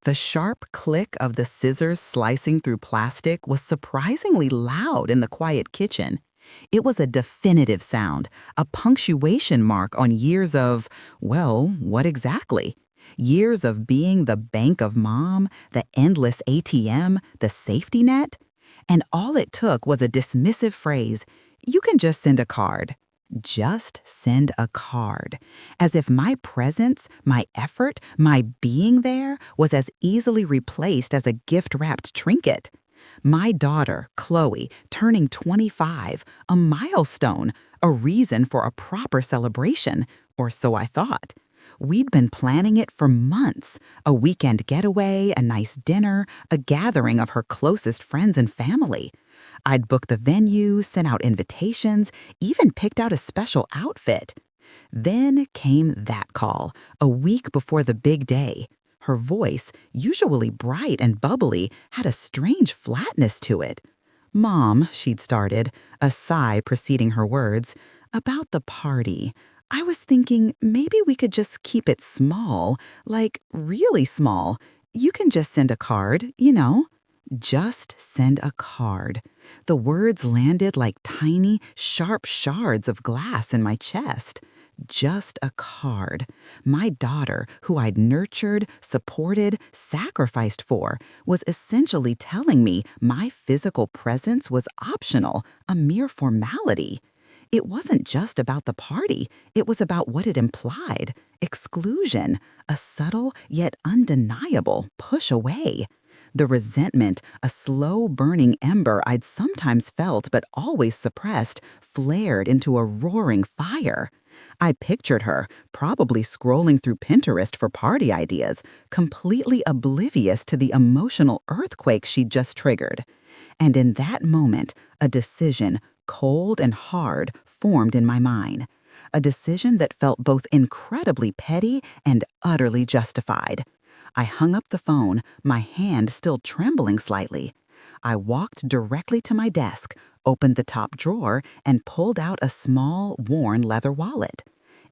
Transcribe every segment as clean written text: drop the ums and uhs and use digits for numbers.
The sharp click of the scissors slicing through plastic was surprisingly loud in the quiet kitchen. It was a definitive sound, a punctuation mark on years of, well, what exactly? Years of being the bank of mom, the endless ATM, the safety net? And all it took was a dismissive phrase, "You can just send a card." Just send a card. As if my presence, my effort, my being there was as easily replaced as a gift wrapped trinket. My daughter, Chloe, turning 25, a milestone, a reason for a proper celebration, or so I thought. We'd been planning it for months, a weekend getaway, a nice dinner, a gathering of her closest friends and family. I'd booked the venue, sent out invitations, even picked out a special outfit. Then came that call, a week before the big day. Her voice, usually bright and bubbly, had a strange flatness to it. "Mom," she'd started, a sigh preceding her words, "about the party. I was thinking maybe we could just keep it small, like really small. You can just send a card. Just send a card." The words landed like tiny, sharp shards of glass in my chest. Just a card. My daughter, who I'd nurtured, supported, sacrificed for, was essentially telling me my physical presence was optional, a mere formality. It wasn't just about the party, it was about what it implied. Exclusion, a subtle yet undeniable push away. The resentment, a slow-burning ember I'd sometimes felt but always suppressed, flared into a roaring fire. I pictured her, probably scrolling through Pinterest for party ideas, completely oblivious to the emotional earthquake she'd just triggered. And in that moment, a decision, cold and hard, formed in my mind. A decision that felt both incredibly petty and utterly justified. I hung up the phone, my hand still trembling slightly. I walked directly to my desk, opened the top drawer, and pulled out a small, worn leather wallet.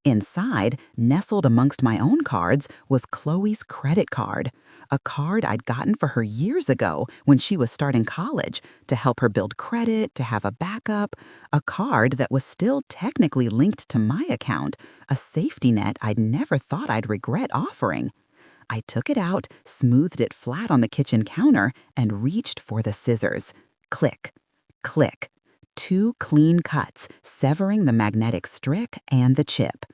Inside, nestled amongst my own cards, was Chloe's credit card, a card I'd gotten for her years ago when she was starting college, to help her build credit, to have a backup, a card that was still technically linked to my account, a safety net I'd never thought I'd regret offering. I took it out, smoothed it flat on the kitchen counter, and reached for the scissors. Click, click. 2 clean cuts, severing the magnetic strip and the chip.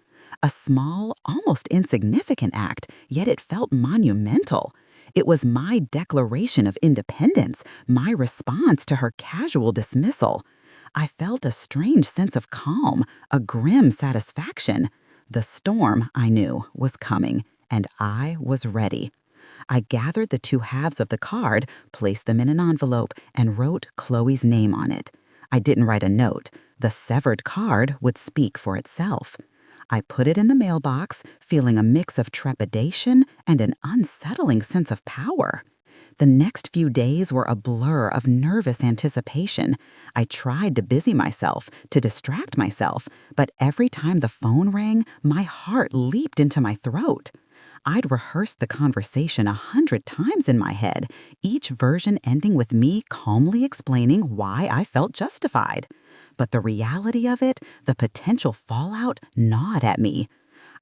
A small, almost insignificant act, yet it felt monumental. It was my declaration of independence, my response to her casual dismissal. I felt a strange sense of calm, a grim satisfaction. The storm, I knew, was coming, and I was ready. I gathered the 2 halves of the card, placed them in an envelope, and wrote Chloe's name on it. I didn't write a note. The severed card would speak for itself. I put it in the mailbox, feeling a mix of trepidation and an unsettling sense of power. The next few days were a blur of nervous anticipation. I tried to busy myself, to distract myself, but every time the phone rang, my heart leaped into my throat. I'd rehearsed the conversation 100 times in my head, each version ending with me calmly explaining why I felt justified. But the reality of it, the potential fallout, gnawed at me.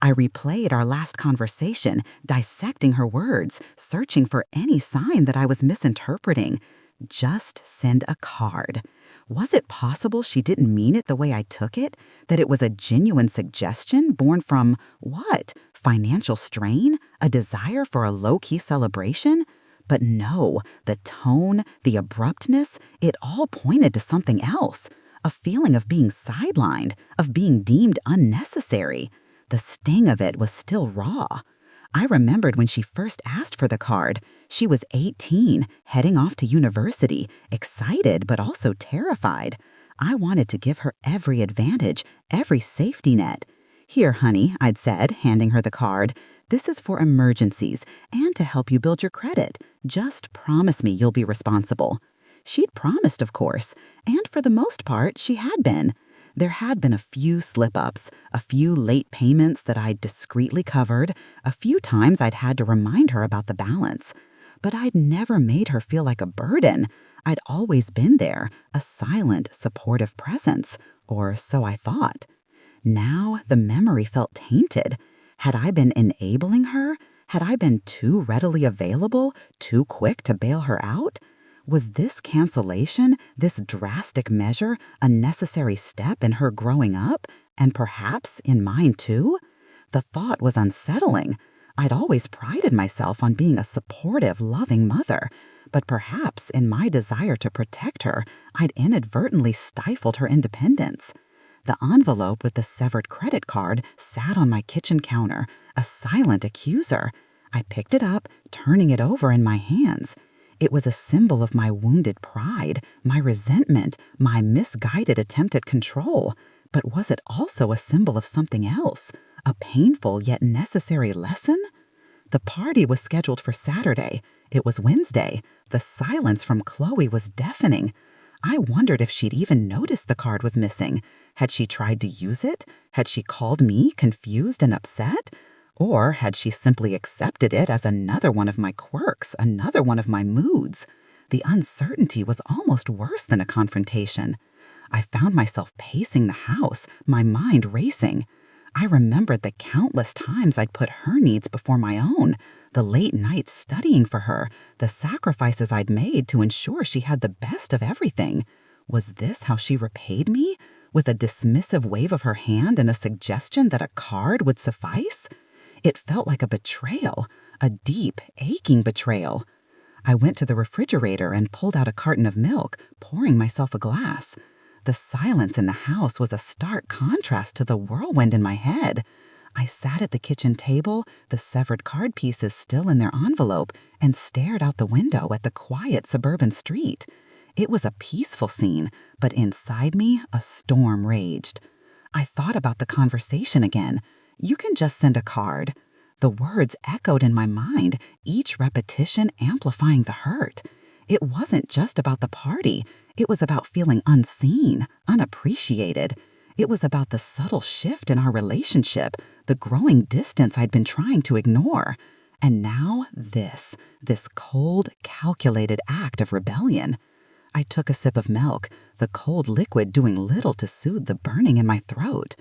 I replayed our last conversation, dissecting her words, searching for any sign that I was misinterpreting. Just send a card. Was it possible she didn't mean it the way I took it? That it was a genuine suggestion born from, what? Financial strain? A desire for a low-key celebration? But no, the tone, the abruptness, it all pointed to something else. A feeling of being sidelined, of being deemed unnecessary. The sting of it was still raw. I remembered when she first asked for the card. She was 18, heading off to university, excited but also terrified. I wanted to give her every advantage, every safety net. "Here, honey," I'd said, handing her the card. "This is for emergencies and to help you build your credit. Just promise me you'll be responsible." She'd promised, of course, and for the most part, she had been. There had been a few slip-ups, a few late payments that I'd discreetly covered, a few times I'd had to remind her about the balance. But I'd never made her feel like a burden. I'd always been there, a silent, supportive presence, or so I thought. Now the memory felt tainted. Had I been enabling her? Had I been too readily available, too quick to bail her out? Was this cancellation, this drastic measure, a necessary step in her growing up, and perhaps in mine too? The thought was unsettling. I'd always prided myself on being a supportive, loving mother, but perhaps in my desire to protect her, I'd inadvertently stifled her independence. The envelope with the severed credit card sat on my kitchen counter, a silent accuser. I picked it up, turning it over in my hands. It was a symbol of my wounded pride, my resentment, my misguided attempt at control. But was it also a symbol of something else? A painful yet necessary lesson? The party was scheduled for Saturday. It was Wednesday. The silence from Chloe was deafening. I wondered if she'd even noticed the card was missing. Had she tried to use it? Had she called me, confused and upset? Or had she simply accepted it as another one of my quirks, another one of my moods? The uncertainty was almost worse than a confrontation. I found myself pacing the house, my mind racing. I remembered the countless times I'd put her needs before my own, the late nights studying for her, the sacrifices I'd made to ensure she had the best of everything. Was this how she repaid me? With a dismissive wave of her hand and a suggestion that a card would suffice? It felt like a betrayal, a deep, aching betrayal. I went to the refrigerator and pulled out a carton of milk, pouring myself a glass. The silence in the house was a stark contrast to the whirlwind in my head. I sat at the kitchen table, the severed card pieces still in their envelope, and stared out the window at the quiet suburban street. It was a peaceful scene, but inside me, a storm raged. I thought about the conversation again. You can just send a card. The words echoed in my mind, each repetition amplifying the hurt. It wasn't just about the party. It was about feeling unseen, unappreciated. It was about the subtle shift in our relationship, the growing distance I'd been trying to ignore. And now this cold, calculated act of rebellion. I took a sip of milk, the cold liquid doing little to soothe the burning in my throat.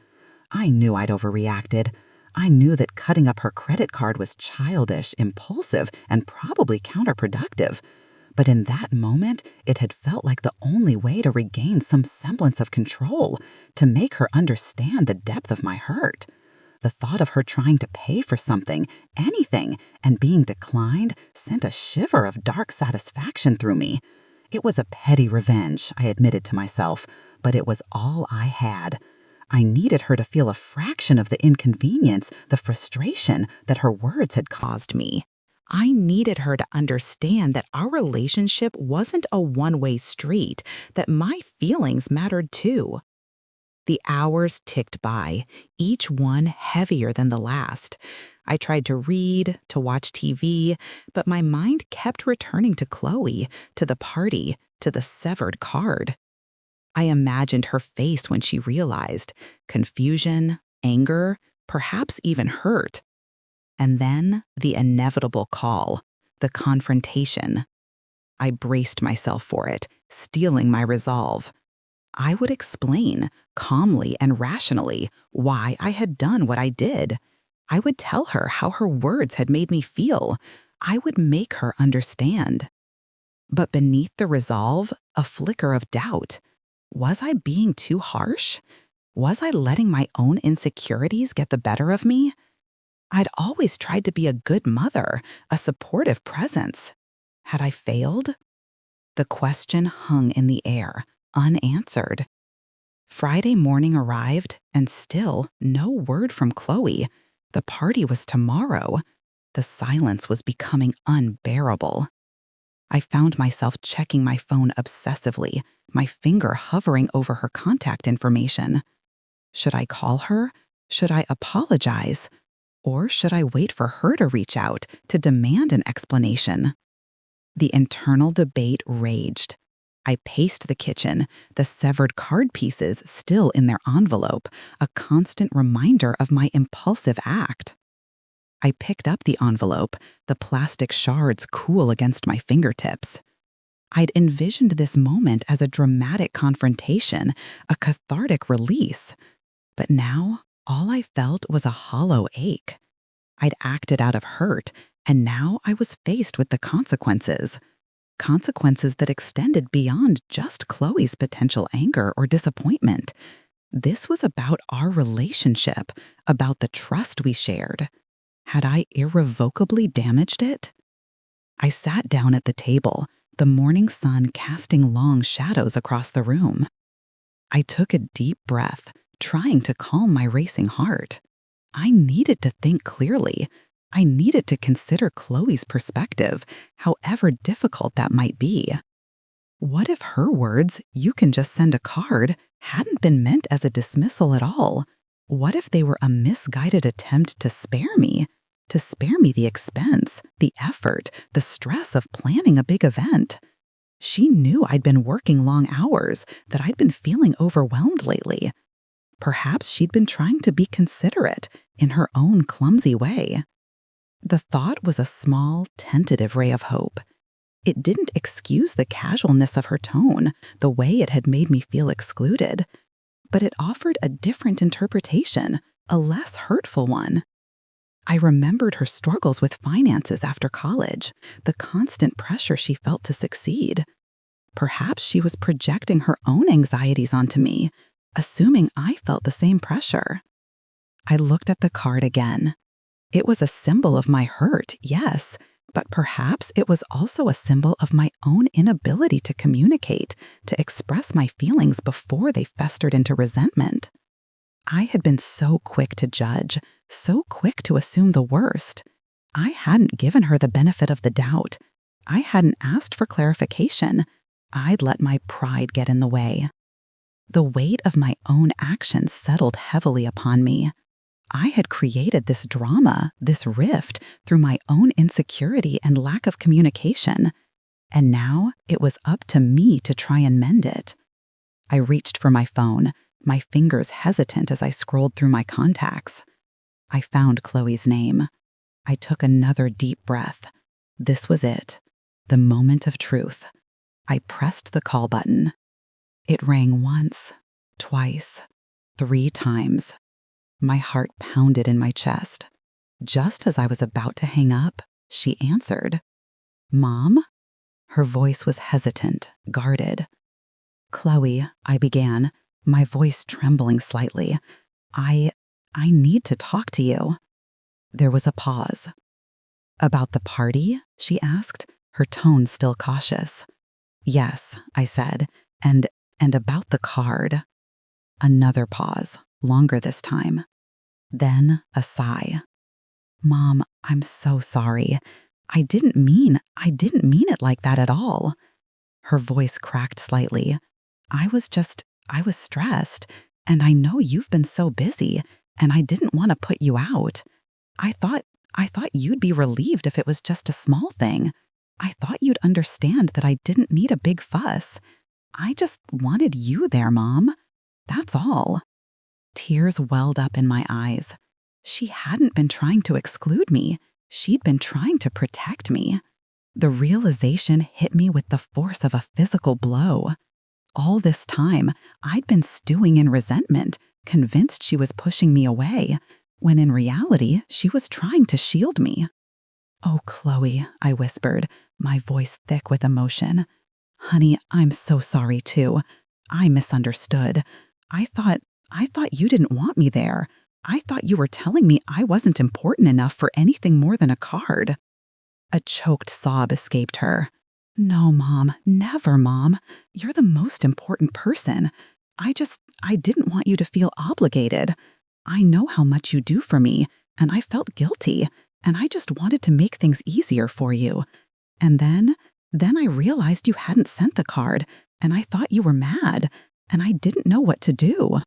I knew I'd overreacted. I knew that cutting up her credit card was childish, impulsive, and probably counterproductive. But in that moment, it had felt like the only way to regain some semblance of control, to make her understand the depth of my hurt. The thought of her trying to pay for something, anything, and being declined sent a shiver of dark satisfaction through me. It was a petty revenge, I admitted to myself, but it was all I had. I needed her to feel a fraction of the inconvenience, the frustration that her words had caused me. I needed her to understand that our relationship wasn't a one-way street, that my feelings mattered too. The hours ticked by, each one heavier than the last. I tried to read, to watch TV, but my mind kept returning to Chloe, to the party, to the severed card. I imagined her face when she realized, confusion, anger, perhaps even hurt. And then the inevitable call, the confrontation. I braced myself for it, steeling my resolve. I would explain, calmly and rationally, why I had done what I did. I would tell her how her words had made me feel. I would make her understand. But beneath the resolve, a flicker of doubt. Was I being too harsh? Was I letting my own insecurities get the better of me? I'd always tried to be a good mother, a supportive presence. Had I failed? The question hung in the air, unanswered. Friday morning arrived, and still no word from Chloe. The party was tomorrow. The silence was becoming unbearable. I found myself checking my phone obsessively, my finger hovering over her contact information. Should I call her? Should I apologize? Or should I wait for her to reach out, to demand an explanation? The internal debate raged. I paced the kitchen, the severed card pieces still in their envelope, a constant reminder of my impulsive act. I picked up the envelope, the plastic shards cool against my fingertips. I'd envisioned this moment as a dramatic confrontation, a cathartic release. But now, all I felt was a hollow ache. I'd acted out of hurt, and now I was faced with the consequences. Consequences that extended beyond just Chloe's potential anger or disappointment. This was about our relationship, about the trust we shared. Had I irrevocably damaged it? I sat down at the table, the morning sun casting long shadows across the room. I took a deep breath, trying to calm my racing heart. I needed to think clearly. I needed to consider Chloe's perspective, however difficult that might be. What if her words, "you can just send a card," hadn't been meant as a dismissal at all? What if they were a misguided attempt to spare me? To spare me the expense, the effort, the stress of planning a big event? She knew I'd been working long hours, that I'd been feeling overwhelmed lately. Perhaps she'd been trying to be considerate in her own clumsy way. The thought was a small, tentative ray of hope. It didn't excuse the casualness of her tone, the way it had made me feel excluded, but it offered a different interpretation, a less hurtful one. I remembered her struggles with finances after college, the constant pressure she felt to succeed. Perhaps she was projecting her own anxieties onto me, assuming I felt the same pressure. I looked at the card again. It was a symbol of my hurt, yes, but perhaps it was also a symbol of my own inability to communicate, to express my feelings before they festered into resentment. I had been so quick to judge, so quick to assume the worst. I hadn't given her the benefit of the doubt. I hadn't asked for clarification. I'd let my pride get in the way. The weight of my own actions settled heavily upon me. I had created this drama, this rift, through my own insecurity and lack of communication, and now it was up to me to try and mend it. I reached for my phone, my fingers hesitant as I scrolled through my contacts. I found Chloe's name. I took another deep breath. This was it, the moment of truth. I pressed the call button. It rang once, twice, 3 times. My heart pounded in my chest. Just as I was about to hang up, she answered. "Mom?" Her voice was hesitant, guarded. "Chloe," I began, my voice trembling slightly. I need to talk to you." There was a pause. "About the party?" she asked, her tone still cautious. "Yes," I said, and about the card." Another pause, longer this time. Then a sigh. "Mom, I'm so sorry. I didn't mean it like that at all." Her voice cracked slightly. I was stressed, and I know you've been so busy, and I didn't want to put you out. I thought you'd be relieved if it was just a small thing. I thought you'd understand that I didn't need a big fuss. I just wanted you there, Mom. That's all." Tears welled up in my eyes. She hadn't been trying to exclude me. She'd been trying to protect me. The realization hit me with the force of a physical blow. All this time, I'd been stewing in resentment, convinced she was pushing me away, when in reality, she was trying to shield me. "Oh, Chloe," I whispered, my voice thick with emotion. "Honey, I'm so sorry too. I misunderstood. I thought you didn't want me there. I thought you were telling me I wasn't important enough for anything more than a card." A choked sob escaped her. "No, Mom, never, Mom. You're the most important person. I didn't want you to feel obligated. I know how much you do for me, and I felt guilty, and I just wanted to make things easier for you. And then I realized you hadn't sent the card, and I thought you were mad, and I didn't know what to do."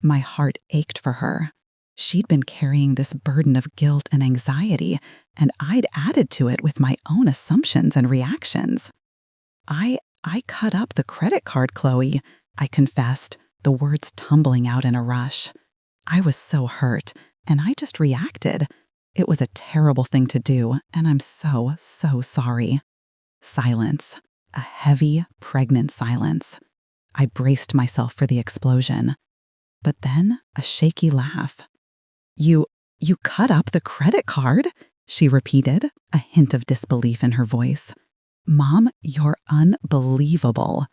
My heart ached for her. She'd been carrying this burden of guilt and anxiety, and I'd added to it with my own assumptions and reactions. I I cut up the credit card, Chloe, I confessed, the words tumbling out in a rush. I was so hurt, and I just reacted. It was a terrible thing to do, and I'm so, so sorry. Silence. A heavy, pregnant silence. I braced myself for the explosion. But then, a shaky laugh. You cut up the credit card? She repeated, a hint of disbelief in her voice. Mom, you're unbelievable.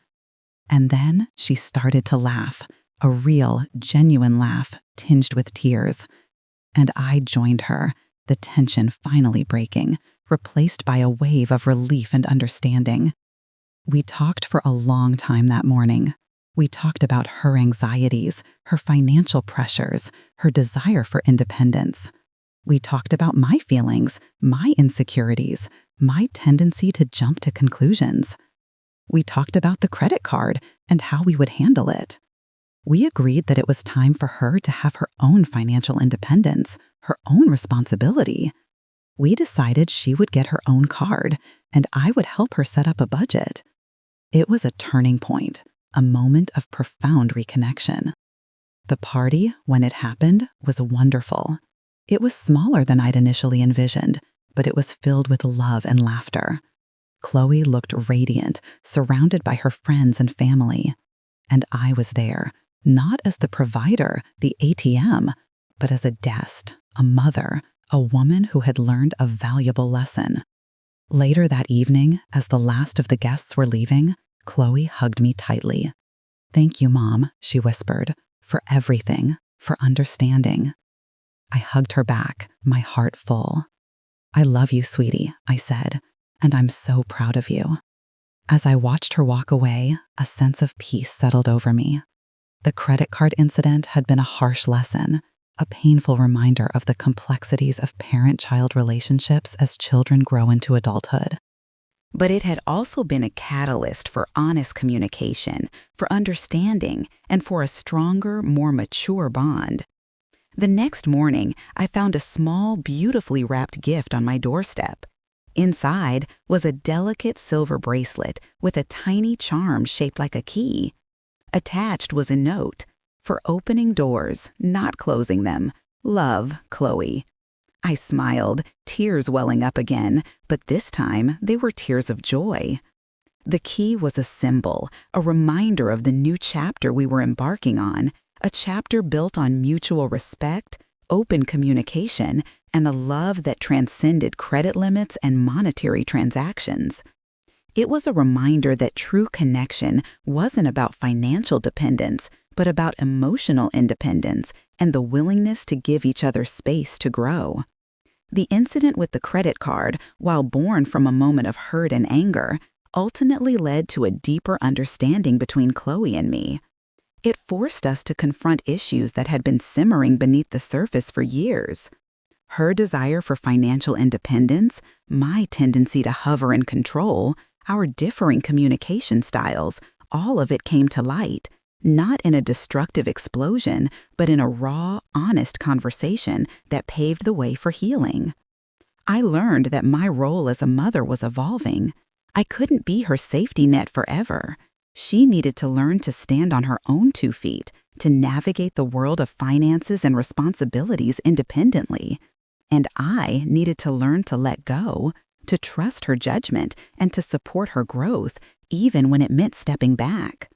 And then she started to laugh, a real, genuine laugh, tinged with tears. And I joined her, the tension finally breaking, replaced by a wave of relief and understanding. We talked for a long time that morning. We talked about her anxieties, her financial pressures, her desire for independence. We talked about my feelings, my insecurities, my tendency to jump to conclusions. We talked about the credit card and how we would handle it. We agreed that it was time for her to have her own financial independence, her own responsibility. We decided she would get her own card, and I would help her set up a budget. It was a turning point, a moment of profound reconnection. The party, when it happened, was wonderful. It was smaller than I'd initially envisioned, but it was filled with love and laughter. Chloe looked radiant, surrounded by her friends and family. And I was there, not as the provider, the ATM, but as a guest, a mother, a woman who had learned a valuable lesson. Later that evening, as the last of the guests were leaving, Chloe hugged me tightly. Thank you, Mom, she whispered, for everything, for understanding. I hugged her back, my heart full. I love you, sweetie, I said, and I'm so proud of you. As I watched her walk away, a sense of peace settled over me. The credit card incident had been a harsh lesson, a painful reminder of the complexities of parent-child relationships as children grow into adulthood. But it had also been a catalyst for honest communication, for understanding, and for a stronger, more mature bond. The next morning, I found a small, beautifully wrapped gift on my doorstep. Inside was a delicate silver bracelet with a tiny charm shaped like a key. Attached was a note, for opening doors, not closing them. Love, Chloe. I smiled, tears welling up again, but this time they were tears of joy. The key was a symbol, a reminder of the new chapter we were embarking on, a chapter built on mutual respect, open communication, and a love that transcended credit limits and monetary transactions. It was a reminder that true connection wasn't about financial dependence, but about emotional independence and the willingness to give each other space to grow. The incident with the credit card, while born from a moment of hurt and anger, ultimately led to a deeper understanding between Chloe and me. It forced us to confront issues that had been simmering beneath the surface for years. Her desire for financial independence, my tendency to hover and control, our differing communication styles, all of it came to light, not in a destructive explosion, but in a raw, honest conversation that paved the way for healing. I learned that my role as a mother was evolving. I couldn't be her safety net forever. She needed to learn to stand on her own 2 feet, to navigate the world of finances and responsibilities independently. And I needed to learn to let go, to trust her judgment, and to support her growth, even when it meant stepping back.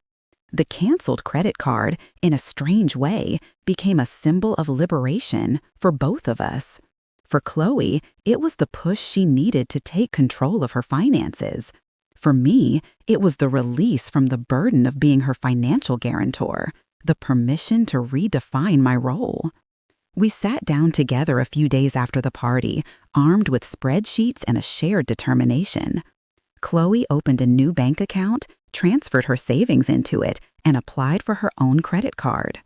The canceled credit card, in a strange way, became a symbol of liberation for both of us. For Chloe, it was the push she needed to take control of her finances. For me, it was the release from the burden of being her financial guarantor, the permission to redefine my role. We sat down together a few days after the party, armed with spreadsheets and a shared determination. Chloe opened a new bank account, transferred her savings into it, and applied for her own credit card.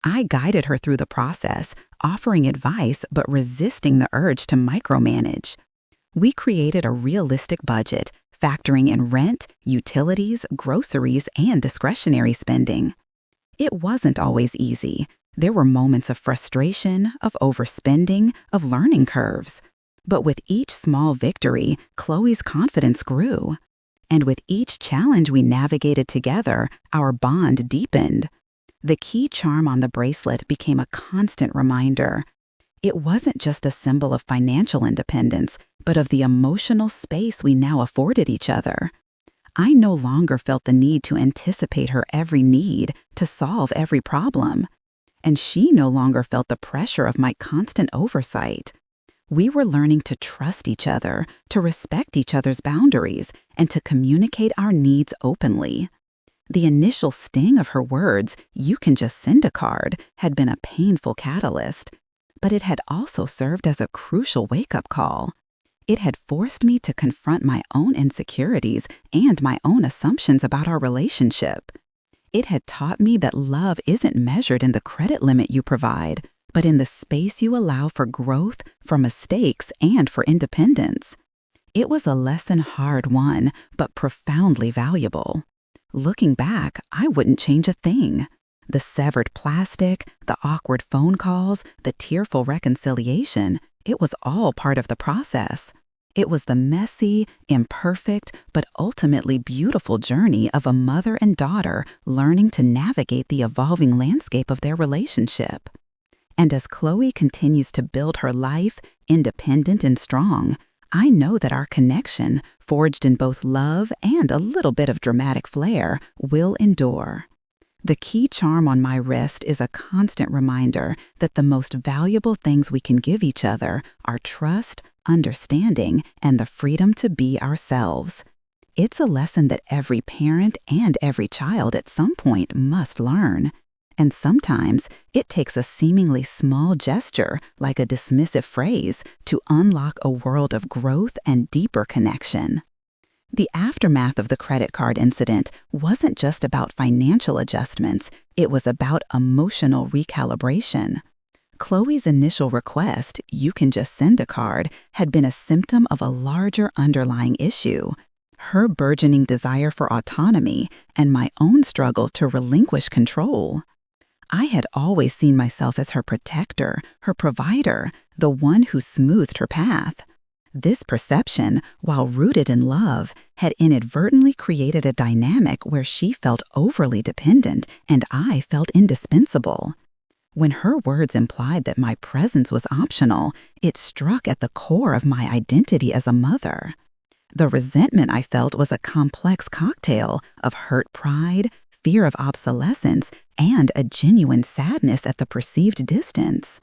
I guided her through the process, offering advice but resisting the urge to micromanage. We created a realistic budget, factoring in rent, utilities, groceries, and discretionary spending. It wasn't always easy. There were moments of frustration, of overspending, of learning curves. But with each small victory, Chloe's confidence grew. And with each challenge we navigated together, our bond deepened. The key charm on the bracelet became a constant reminder. It wasn't just a symbol of financial independence, but of the emotional space we now afforded each other. I no longer felt the need to anticipate her every need, to solve every problem. And she no longer felt the pressure of my constant oversight. We were learning to trust each other, to respect each other's boundaries, and to communicate our needs openly. The initial sting of her words, "You can just send a card," had been a painful catalyst, but it had also served as a crucial wake-up call. It had forced me to confront my own insecurities and my own assumptions about our relationship. It had taught me that love isn't measured in the credit limit you provide, but in the space you allow for growth, for mistakes, and for independence. It was a lesson hard-won, but profoundly valuable. Looking back, I wouldn't change a thing. The severed plastic, the awkward phone calls, the tearful reconciliation, it was all part of the process. It was the messy, imperfect, but ultimately beautiful journey of a mother and daughter learning to navigate the evolving landscape of their relationship. And as Chloe continues to build her life, independent and strong, I know that our connection, forged in both love and a little bit of dramatic flair, will endure. The key charm on my wrist is a constant reminder that the most valuable things we can give each other are trust, understanding, and the freedom to be ourselves. It's a lesson that every parent and every child at some point must learn. And sometimes it takes a seemingly small gesture, like a dismissive phrase, to unlock a world of growth and deeper connection. The aftermath of the credit card incident wasn't just about financial adjustments, it was about emotional recalibration. Chloe's initial request, "You can just send a card," had been a symptom of a larger underlying issue: her burgeoning desire for autonomy and my own struggle to relinquish control. I had always seen myself as her protector, her provider, the one who smoothed her path. This perception, while rooted in love, had inadvertently created a dynamic where she felt overly dependent and I felt indispensable. When her words implied that my presence was optional, it struck at the core of my identity as a mother. The resentment I felt was a complex cocktail of hurt pride, fear of obsolescence, and a genuine sadness at the perceived distance.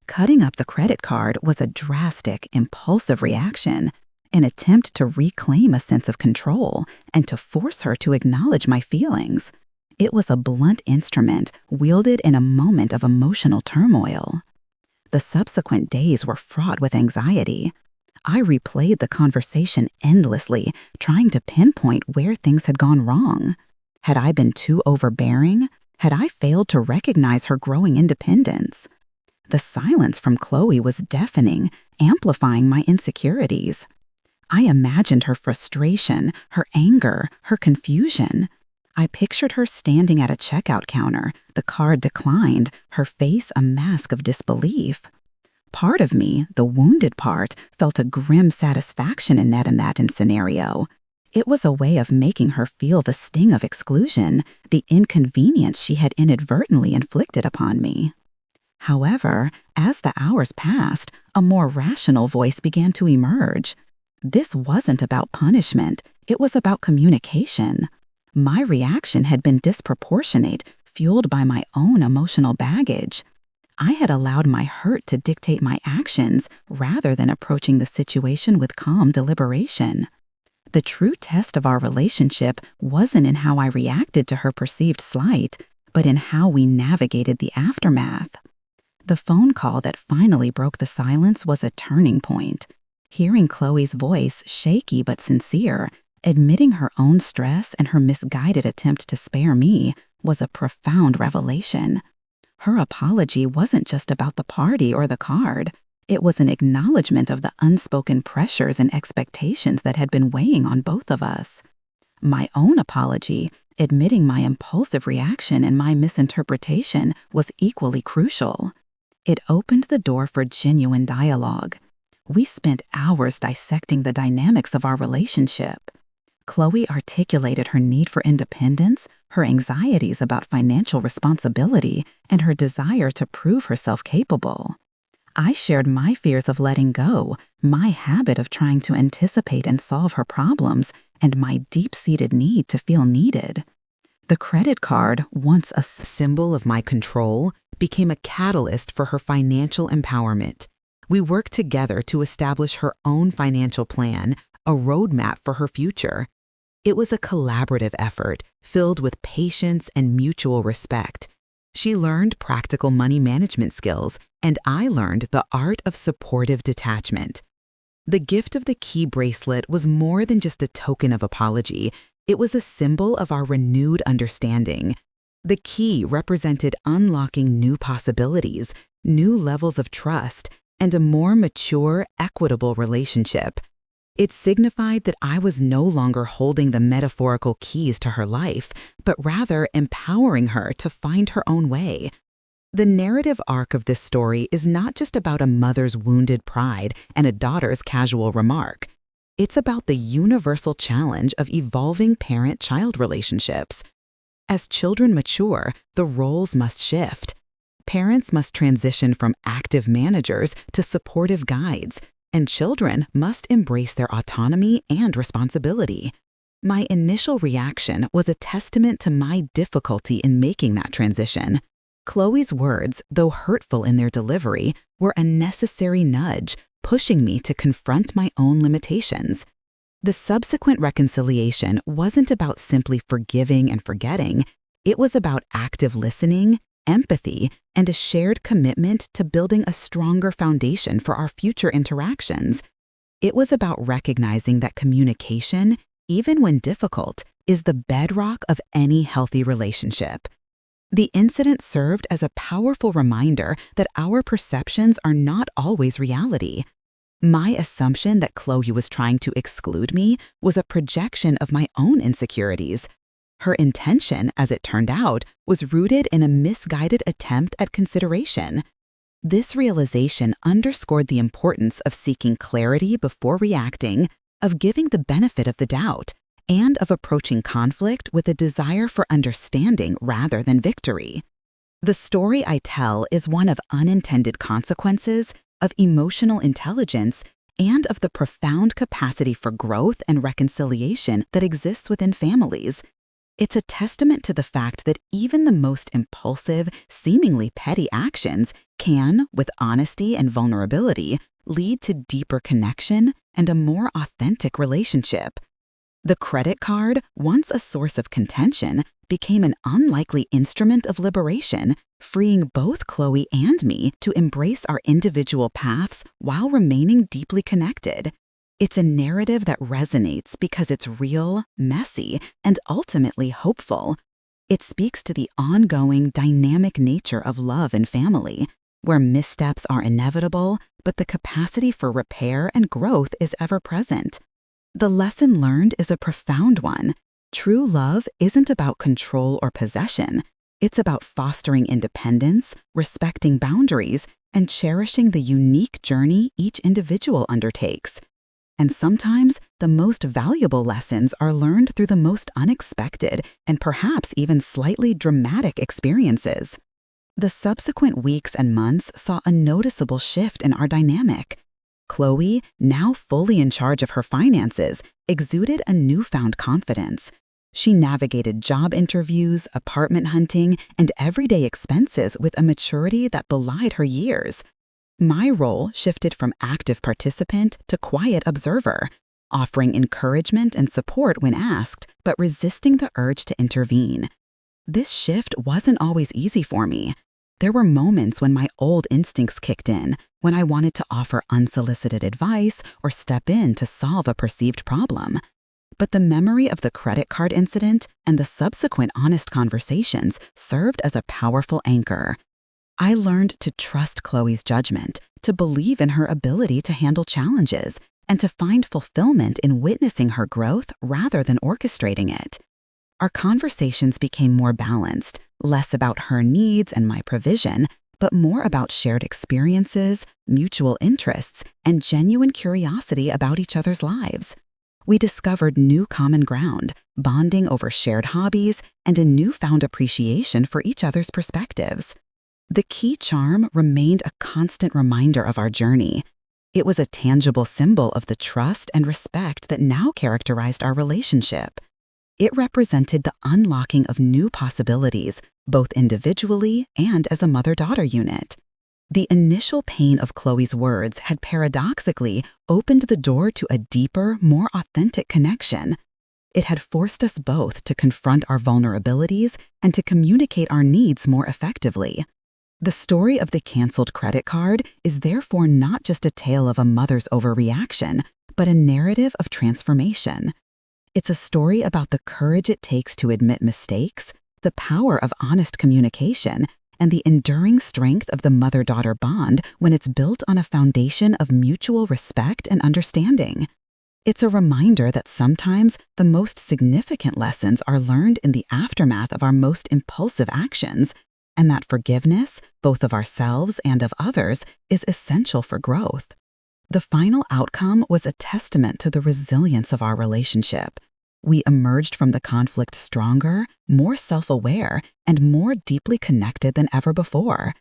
Cutting up the credit card was a drastic, impulsive reaction, an attempt to reclaim a sense of control and to force her to acknowledge my feelings. It was a blunt instrument wielded in a moment of emotional turmoil. The subsequent days were fraught with anxiety. I replayed the conversation endlessly, trying to pinpoint where things had gone wrong. Had I been too overbearing? Had I failed to recognize her growing independence? The silence from Chloe was deafening, amplifying my insecurities. I imagined her frustration, her anger, her confusion. I pictured her standing at a checkout counter, the card declined, her face a mask of disbelief. Part of me, the wounded part, felt a grim satisfaction in that scenario. It was a way of making her feel the sting of exclusion, the inconvenience she had inadvertently inflicted upon me. However, as the hours passed, a more rational voice began to emerge. This wasn't about punishment, it was about communication. My reaction had been disproportionate, fueled by my own emotional baggage. I had allowed my hurt to dictate my actions rather than approaching the situation with calm deliberation. The true test of our relationship wasn't in how I reacted to her perceived slight, but in how we navigated the aftermath. The phone call that finally broke the silence was a turning point. Hearing Chloe's voice, shaky but sincere, admitting her own stress and her misguided attempt to spare me, was a profound revelation. Her apology wasn't just about the party or the card. It was an acknowledgement of the unspoken pressures and expectations that had been weighing on both of us. My own apology, admitting my impulsive reaction and my misinterpretation, was equally crucial. It opened the door for genuine dialogue. We spent hours dissecting the dynamics of our relationship. Chloe articulated her need for independence, her anxieties about financial responsibility, and her desire to prove herself capable. I shared my fears of letting go, my habit of trying to anticipate and solve her problems, and my deep-seated need to feel needed. The credit card, once a symbol of my control, became a catalyst for her financial empowerment. We worked together to establish her own financial plan, a roadmap for her future. It was a collaborative effort, filled with patience and mutual respect. She learned practical money management skills, and I learned the art of supportive detachment. The gift of the key bracelet was more than just a token of apology. It was a symbol of our renewed understanding. The key represented unlocking new possibilities, new levels of trust, and a more mature, equitable relationship. It signified that I was no longer holding the metaphorical keys to her life, but rather empowering her to find her own way. The narrative arc of this story is not just about a mother's wounded pride and a daughter's casual remark. It's about the universal challenge of evolving parent-child relationships. As children mature, the roles must shift. Parents must transition from active managers to supportive guides, and children must embrace their autonomy and responsibility. My initial reaction was a testament to my difficulty in making that transition. Chloe's words, though hurtful in their delivery, were a necessary nudge, pushing me to confront my own limitations. The subsequent reconciliation wasn't about simply forgiving and forgetting. It was about active listening, empathy, and a shared commitment to building a stronger foundation for our future interactions. It was about recognizing that communication, even when difficult, is the bedrock of any healthy relationship. The incident served as a powerful reminder that our perceptions are not always reality. My assumption that Chloe was trying to exclude me was a projection of my own insecurities. Her intention, as it turned out, was rooted in a misguided attempt at consideration. This realization underscored the importance of seeking clarity before reacting, of giving the benefit of the doubt, and of approaching conflict with a desire for understanding rather than victory. The story I tell is one of unintended consequences, of emotional intelligence, and of the profound capacity for growth and reconciliation that exists within families. It's a testament to the fact that even the most impulsive, seemingly petty actions can, with honesty and vulnerability, lead to deeper connection and a more authentic relationship. The credit card, once a source of contention, became an unlikely instrument of liberation, freeing both Chloe and me to embrace our individual paths while remaining deeply connected. It's a narrative that resonates because it's real, messy, and ultimately hopeful. It speaks to the ongoing, dynamic nature of love and family, where missteps are inevitable, but the capacity for repair and growth is ever present. The lesson learned is a profound one. True love isn't about control or possession. It's about fostering independence, respecting boundaries, and cherishing the unique journey each individual undertakes. And sometimes, the most valuable lessons are learned through the most unexpected and perhaps even slightly dramatic experiences. The subsequent weeks and months saw a noticeable shift in our dynamic. Chloe, now fully in charge of her finances, exuded a newfound confidence. She navigated job interviews, apartment hunting, and everyday expenses with a maturity that belied her years. My role shifted from active participant to quiet observer, offering encouragement and support when asked, but resisting the urge to intervene. This shift wasn't always easy for me. There were moments when my old instincts kicked in, when I wanted to offer unsolicited advice or step in to solve a perceived problem. But the memory of the credit card incident and the subsequent honest conversations served as a powerful anchor. I learned to trust Chloe's judgment, to believe in her ability to handle challenges, and to find fulfillment in witnessing her growth rather than orchestrating it. Our conversations became more balanced, less about her needs and my provision, but more about shared experiences, mutual interests, and genuine curiosity about each other's lives. We discovered new common ground, bonding over shared hobbies, and a newfound appreciation for each other's perspectives. The key charm remained a constant reminder of our journey. It was a tangible symbol of the trust and respect that now characterized our relationship. It represented the unlocking of new possibilities, both individually and as a mother-daughter unit. The initial pain of Chloe's words had paradoxically opened the door to a deeper, more authentic connection. It had forced us both to confront our vulnerabilities and to communicate our needs more effectively. The story of the canceled credit card is therefore not just a tale of a mother's overreaction, but a narrative of transformation. It's a story about the courage it takes to admit mistakes, the power of honest communication, and the enduring strength of the mother-daughter bond when it's built on a foundation of mutual respect and understanding. It's a reminder that sometimes the most significant lessons are learned in the aftermath of our most impulsive actions, and that forgiveness, both of ourselves and of others, is essential for growth. The final outcome was a testament to the resilience of our relationship. We emerged from the conflict stronger, more self-aware, and more deeply connected than ever before.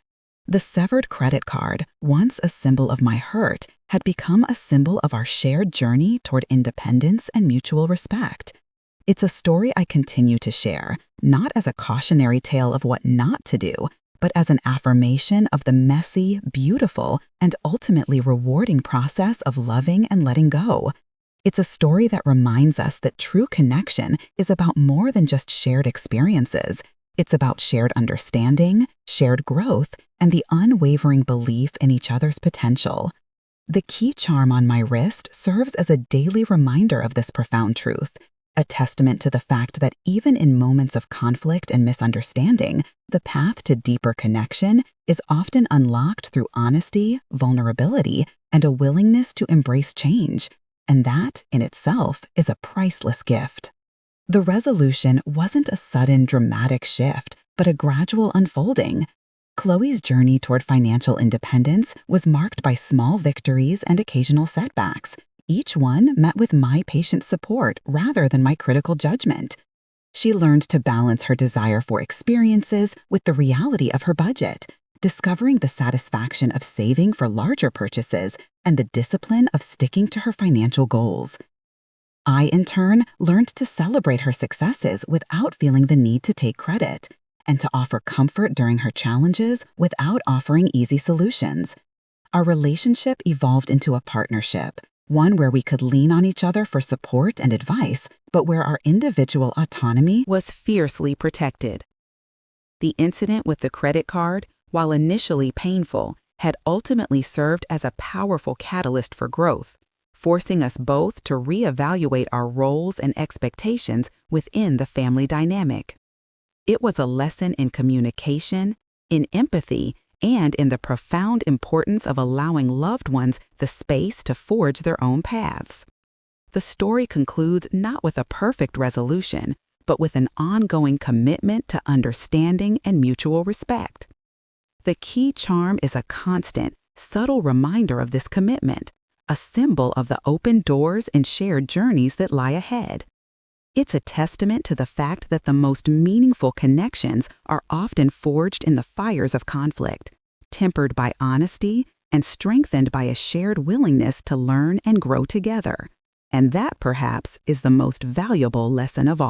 The severed credit card, once a symbol of my hurt, had become a symbol of our shared journey toward independence and mutual respect. It's a story I continue to share, not as a cautionary tale of what not to do, but as an affirmation of the messy, beautiful, and ultimately rewarding process of loving and letting go. It's a story that reminds us that true connection is about more than just shared experiences. It's about shared understanding, shared growth, and the unwavering belief in each other's potential. The key charm on my wrist serves as a daily reminder of this profound truth, a testament to the fact that even in moments of conflict and misunderstanding, the path to deeper connection is often unlocked through honesty, vulnerability, and a willingness to embrace change. And that, in itself, is a priceless gift. The resolution wasn't a sudden, dramatic shift, but a gradual unfolding. Chloe's journey toward financial independence was marked by small victories and occasional setbacks, each one met with my patient support rather than my critical judgment. She learned to balance her desire for experiences with the reality of her budget, discovering the satisfaction of saving for larger purchases and the discipline of sticking to her financial goals. I, in turn, learned to celebrate her successes without feeling the need to take credit, and to offer comfort during her challenges without offering easy solutions. Our relationship evolved into a partnership, one where we could lean on each other for support and advice, but where our individual autonomy was fiercely protected. The incident with the credit card, while initially painful, had ultimately served as a powerful catalyst for growth, forcing us both to reevaluate our roles and expectations within the family dynamic. It was a lesson in communication, in empathy, and in the profound importance of allowing loved ones the space to forge their own paths. The story concludes not with a perfect resolution, but with an ongoing commitment to understanding and mutual respect. The key charm is a constant, subtle reminder of this commitment, a symbol of the open doors and shared journeys that lie ahead. It's a testament to the fact that the most meaningful connections are often forged in the fires of conflict, tempered by honesty and strengthened by a shared willingness to learn and grow together. And that, perhaps, is the most valuable lesson of all.